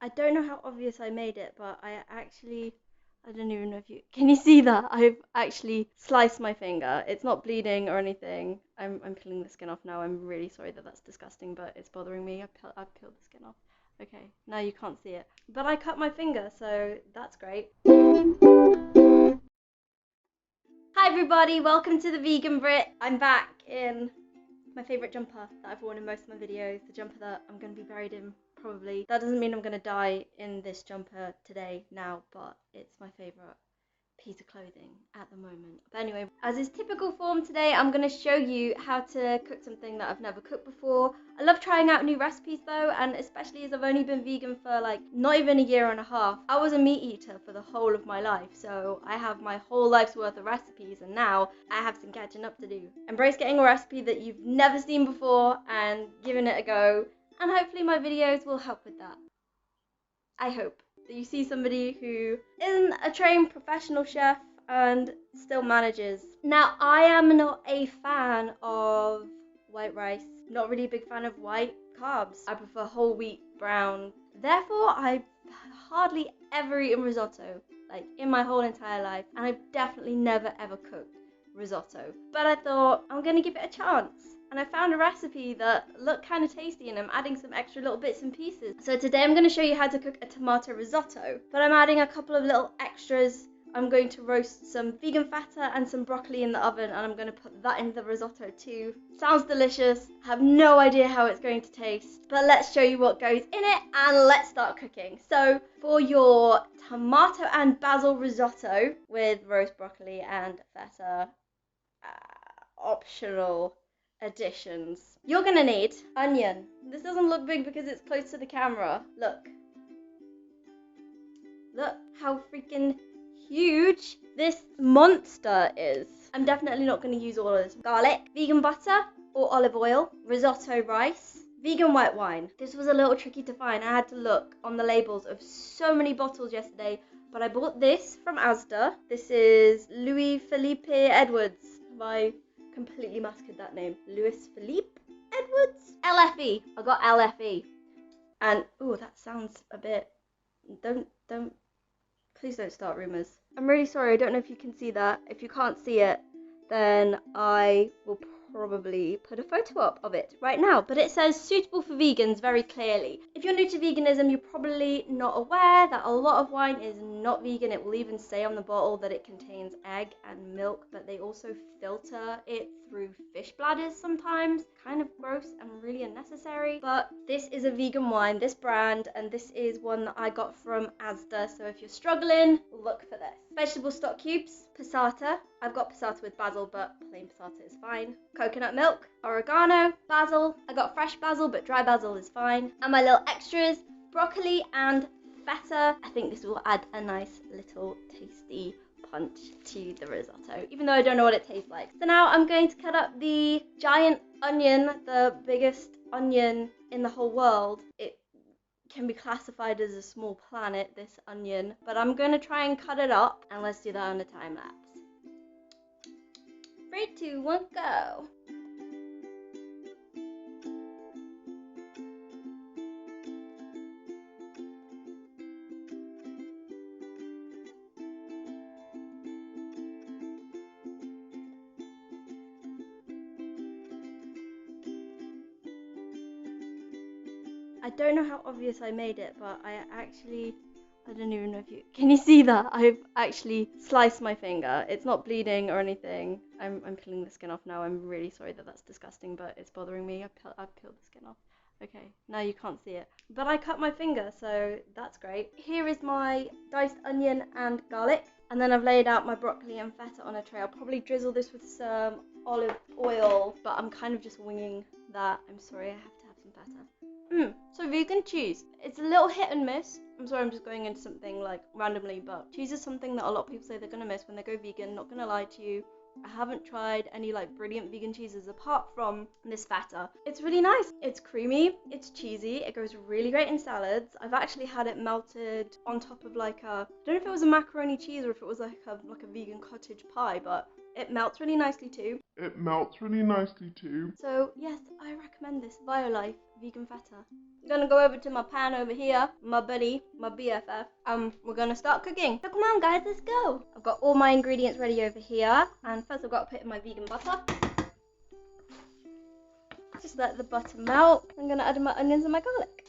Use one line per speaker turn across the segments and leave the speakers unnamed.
I don't know how obvious I made it, but I don't even know if you can you see that? I've actually sliced my finger. It's not bleeding or anything. I'm peeling the skin off now. I'm really sorry that that's disgusting, but it's bothering me. I've peeled the skin off. Okay, now you can't see it. But I cut my finger, so that's great. Hi everybody, welcome to the Vegan Brit. I'm back in my favourite jumper that I've worn in most of my videos, the jumper that I'm going to be buried in probably. That doesn't mean I'm going to die in this jumper today, now, but it's my favourite piece of clothing at the moment. But anyway, as is typical form today, I'm going to show you how to cook something that I've never cooked before. I love trying out new recipes though, and especially as I've only been vegan for like not even a year and a half. I was a meat eater for the whole of my life, so I have my whole life's worth of recipes, and now I have some catching up to do. Embrace getting a recipe that you've never seen before and giving it a go, and hopefully my videos will help with that. I hope that you see somebody who isn't a trained professional chef and still manages. Now, I am not a fan of white rice, not really a big fan of white carbs. I prefer whole wheat, brown. Therefore, I hardly ever eaten risotto, like in my whole entire life, and I've definitely never ever cooked risotto. But I thought I'm gonna give it a chance. And I found a recipe that looked kind of tasty, and I'm adding some extra little bits and pieces. So today I'm going to show you how to cook a tomato risotto, but I'm adding a couple of little extras. I'm going to roast some vegan feta and some broccoli in the oven, and I'm going to put that in the risotto too. Sounds delicious. I have no idea how it's going to taste, but let's show you what goes in it and let's start cooking. So for your tomato and basil risotto with roast broccoli and feta, optional additions. You're gonna need onion. This doesn't look big because it's close to the camera. Look how freaking huge this monster is. I'm definitely not going to use all of this. Garlic, vegan butter or olive oil, risotto rice, vegan white wine. This was a little tricky to find. I had to look on the labels of so many bottles yesterday, but I bought this from Asda. This is Louis Philippe Edwards. I completely massacred that name. Louis Philippe Edwards? LFE. I got LFE. And, oh, that sounds a bit... Please don't start rumours. I'm really sorry, I don't know if you can see that. If you can't see it, then I will probably put a photo up of it right now. But it says suitable for vegans very clearly. If you're new to veganism, you're probably not aware that a lot of wine is not vegan. It will even say on the bottle that it contains egg and milk, but they also filter it through fish bladders sometimes. Kind of gross and really unnecessary. But this is a vegan wine, this brand, and this is one that I got from Asda. So if you're struggling, look for this. Vegetable stock cubes, passata. I've got passata with basil, but plain passata is fine. Coconut milk, oregano, basil. I got fresh basil, but dry basil is fine. And my little extras, broccoli and feta. I think this will add a nice little tasty punch to the risotto, even though I don't know what it tastes like. So now I'm going to cut up the giant onion, the biggest onion in the whole world. It can be classified as a small planet, this onion, but I'm going to try and cut it up, and let's do that on a time lapse. 3, 2, 1, go! I don't know how obvious I made it, but I don't even know if you can you see that? I've actually sliced my finger. It's not bleeding or anything. I'm peeling the skin off now. I'm really sorry that that's disgusting, but it's bothering me. I've peeled the skin off. Okay, now you can't see it. But I cut my finger, so that's great. Here is my diced onion and garlic. And then I've laid out my broccoli and feta on a tray. I'll probably drizzle this with some olive oil, but I'm kind of just winging that. I'm sorry, I have to have some feta. So vegan cheese. It's a little hit and miss. I'm sorry, I'm just going into something like randomly, but cheese is something that a lot of people say they're gonna miss when they go vegan. Not gonna lie to you. I haven't tried any like brilliant vegan cheeses apart from this feta. It's really nice. It's creamy, it's cheesy, it goes really great in salads. I've actually had it melted on top of like I don't know if it was a macaroni cheese or if it was like a vegan cottage pie, but it melts really nicely too.
So yes, I recommend this Violife
vegan feta. I'm gonna go over to my pan over here, my buddy, my BFF. We're gonna start cooking. So come on guys, let's go. I've got all my ingredients ready over here, and first I've got to put in my vegan butter. Just let the butter melt. I'm gonna add in my onions and my garlic.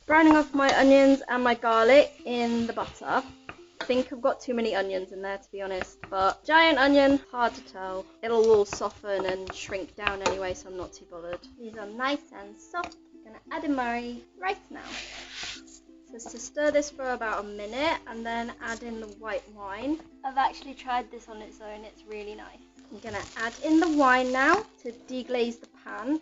Browning off my onions and my garlic in the butter. I think I've got too many onions in there, to be honest, but giant onion, hard to tell. It'll all soften and shrink down anyway, so I'm not too bothered. These are nice and soft. I'm gonna add in my rice now. So it's to stir this for about a minute and then add in the white wine. I've actually tried this on its own, it's really nice. I'm gonna add in the wine now to deglaze the pan.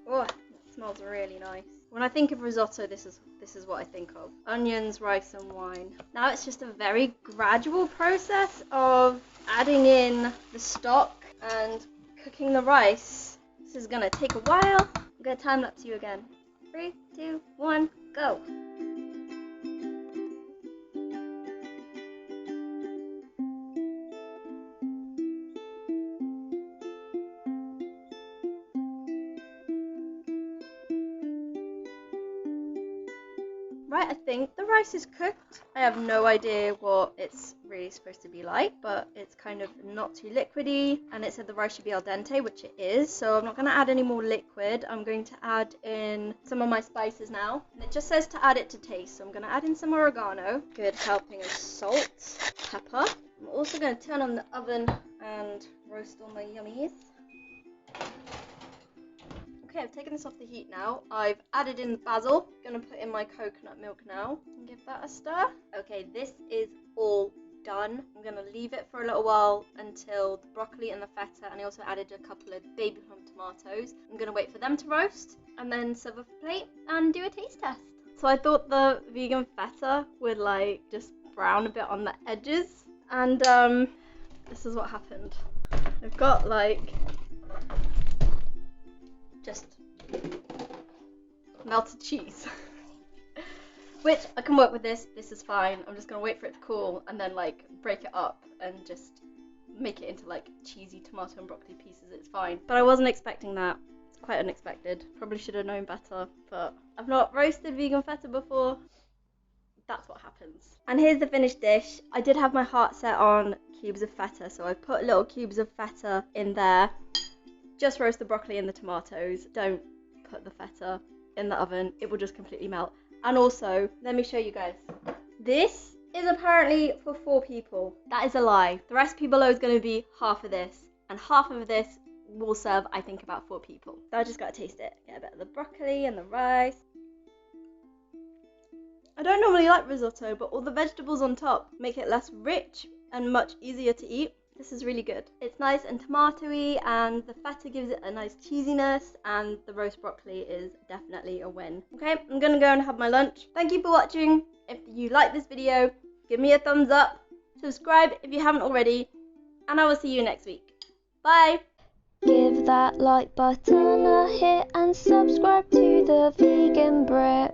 Oh, it smells really nice. When I think of risotto, this is what I think of. Onions, rice and wine. Now it's just a very gradual process of adding in the stock and cooking the rice. This is gonna take a while. I'm gonna time lapse you again. 3, 2, 1, go. Right, I think the rice is cooked. I have no idea what it's really supposed to be like, but it's kind of not too liquidy, and it said the rice should be al dente, which it is, so I'm not going to add any more liquid. I'm going to add in some of my spices now, and it just says to add it to taste, so I'm going to add in some oregano, good helping of salt, pepper. I'm also going to turn on the oven and roast all my yummies. Okay, I've taken this off the heat now. I've added in the basil. Gonna put in my coconut milk now and give that a stir. Okay, this is all done. I'm gonna leave it for a little while until the broccoli and the feta, and I also added a couple of baby plum tomatoes. I'm gonna wait for them to roast and then serve off a plate and do a taste test. So I thought the vegan feta would like just brown a bit on the edges, and this is what happened. I've got like just melted cheese, which I can work with this. This is fine. I'm just gonna wait for it to cool and then like break it up and just make it into like cheesy tomato and broccoli pieces. It's fine, but I wasn't expecting that. It's quite unexpected. Probably should have known better, but I've not roasted vegan feta before. That's what happens. And here's the finished dish. I did have my heart set on cubes of feta, so I put little cubes of feta in there. Just roast the broccoli and the tomatoes. Don't put the feta in the oven. It will just completely melt. And also, let me show you guys. This is apparently for 4 people. That is a lie. The recipe below is going to be half of this. And half of this will serve, I think, about 4 people. So I just got to taste it. Get a bit of the broccoli and the rice. I don't normally like risotto, but all the vegetables on top make it less rich and much easier to eat. This is really good. It's nice and tomatoey, and the feta gives it a nice cheesiness, and the roast broccoli is definitely a win. Okay, I'm gonna go and have my lunch. Thank you for watching. If you like this video, give me a thumbs up, subscribe if you haven't already, and I will see you next week. Bye! Give that like button a hit and subscribe to the Vegan Brit.